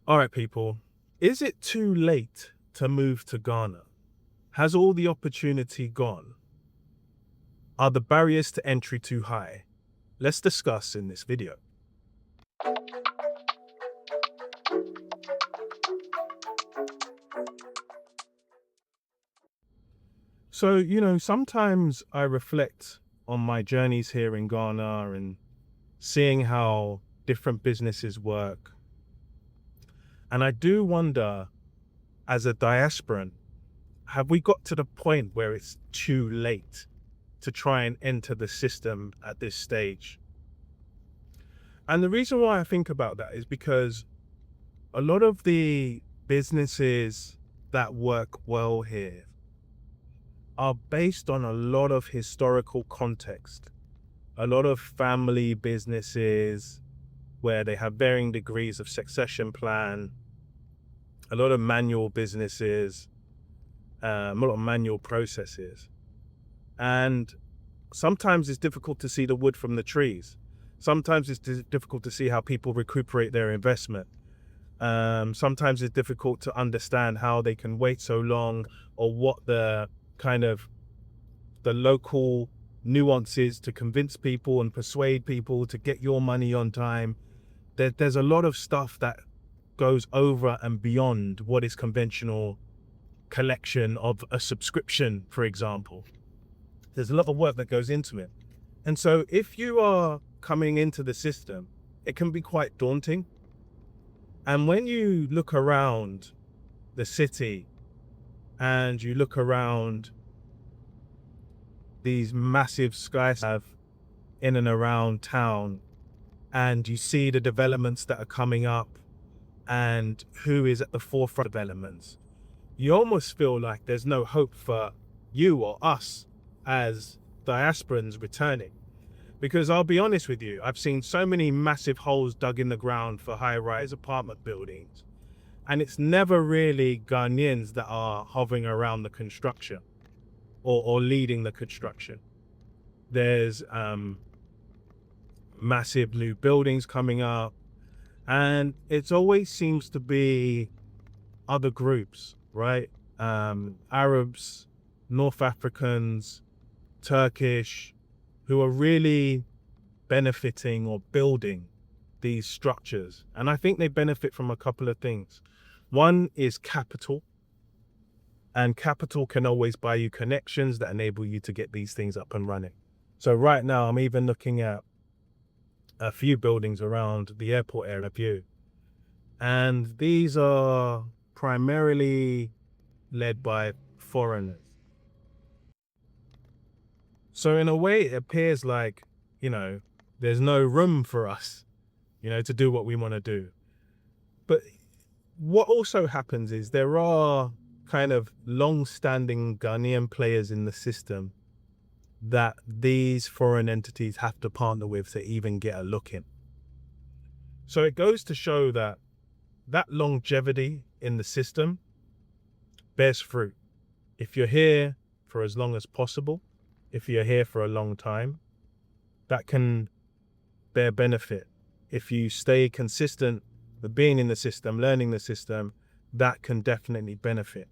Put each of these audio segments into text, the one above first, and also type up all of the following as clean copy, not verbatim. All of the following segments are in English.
All right, people. Is it too late to move to Ghana? Has all the opportunity gone? Are the barriers to entry too high? Let's discuss in this video. So, sometimes I reflect on my journeys here in Ghana and seeing how different businesses work. And I do wonder, as a diasporan, have we got to the point where it's too late to try and enter the system at this stage? And the reason why I think about that is because a lot of the businesses that work well here are based on a lot of historical context, a lot of family businesses where they have varying degrees of succession plan, a lot of manual businesses, a lot of manual processes. And sometimes it's difficult to see the wood from the trees. Sometimes it's difficult to see how people recuperate their investment. Sometimes it's difficult to understand how they can wait so long, or what the kind of the local nuances to convince people and persuade people to get your money on time. There's a lot of stuff that goes over and beyond what is conventional collection of a subscription, for example. There's a lot of work that goes into it. And so if you are coming into the system, it can be quite daunting. And when you look around the city and you look around these massive skyscrapers in and around town, and you see the developments that are coming up and who is at the forefront of developments, you almost feel like there's no hope for you or us as diasporans returning. Because I'll be honest with you, I've seen so many massive holes dug in the ground for high-rise apartment buildings, and it's never really Ghanaians that are hovering around the construction or leading the construction. There's massive new buildings coming up, and it always seems to be other groups, right? Arabs, North Africans, Turkish, who are really benefiting or building these structures. And I think they benefit from a couple of things. One is capital, and capital can always buy you connections that enable you to get these things up and running. So right now, I'm even looking at a few buildings around the airport area view, and these are primarily led by foreigners. So in a way, it appears like, there's no room for us, to do what we want to do. But what also happens is there are kind of long-standing Ghanaian players in the system that these foreign entities have to partner with to even get a look in. So it goes to show that longevity in the system bears fruit. If you're here for as long as possible, if you're here for a long time, that can bear benefit. If you stay consistent with being in the system, learning the system, that can definitely benefit.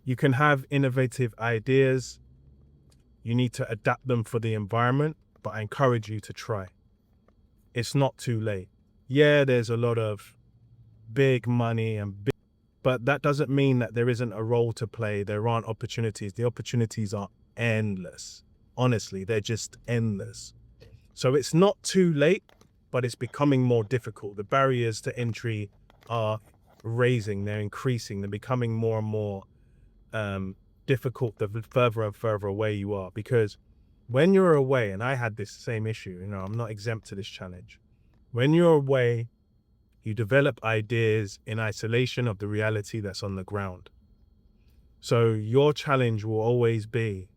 You can have innovative ideas. You need to adapt them for the environment, but I encourage you to try. It's not too late. Yeah, there's a lot of big money but that doesn't mean that there isn't a role to play. There aren't opportunities. The opportunities are endless. Honestly, they're just endless. So it's not too late, but it's becoming more difficult. The barriers to entry are raising, they're increasing, they're becoming more and more difficult the further and further away you are. Because when you're away, and I had this same issue, I'm not exempt to this challenge. When you're away, you develop ideas in isolation of the reality that's on the ground. So your challenge will always be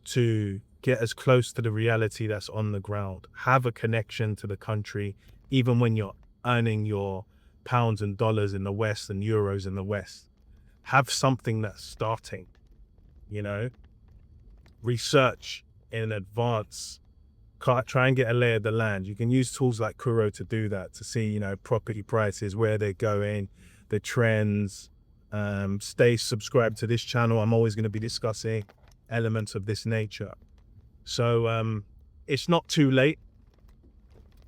to get as close to the reality that's on the ground, have a connection to the country, even when you're earning your pounds and dollars in the West and euros in the West. Have something that's starting, research in advance try and get a lay of the land. You can use tools like Kuro to do that, to see, property prices, where they're going, the trends. Stay subscribed to this channel. I'm always going to be discussing elements of this nature. So it's not too late.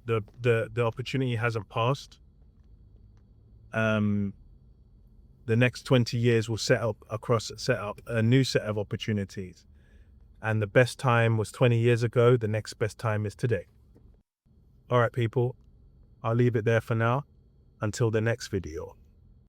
The opportunity hasn't passed. The next 20 years will set up a new set of opportunities. And the best time was 20 years ago. The next best time is today. All right, people, I'll leave it there for now. Until the next video.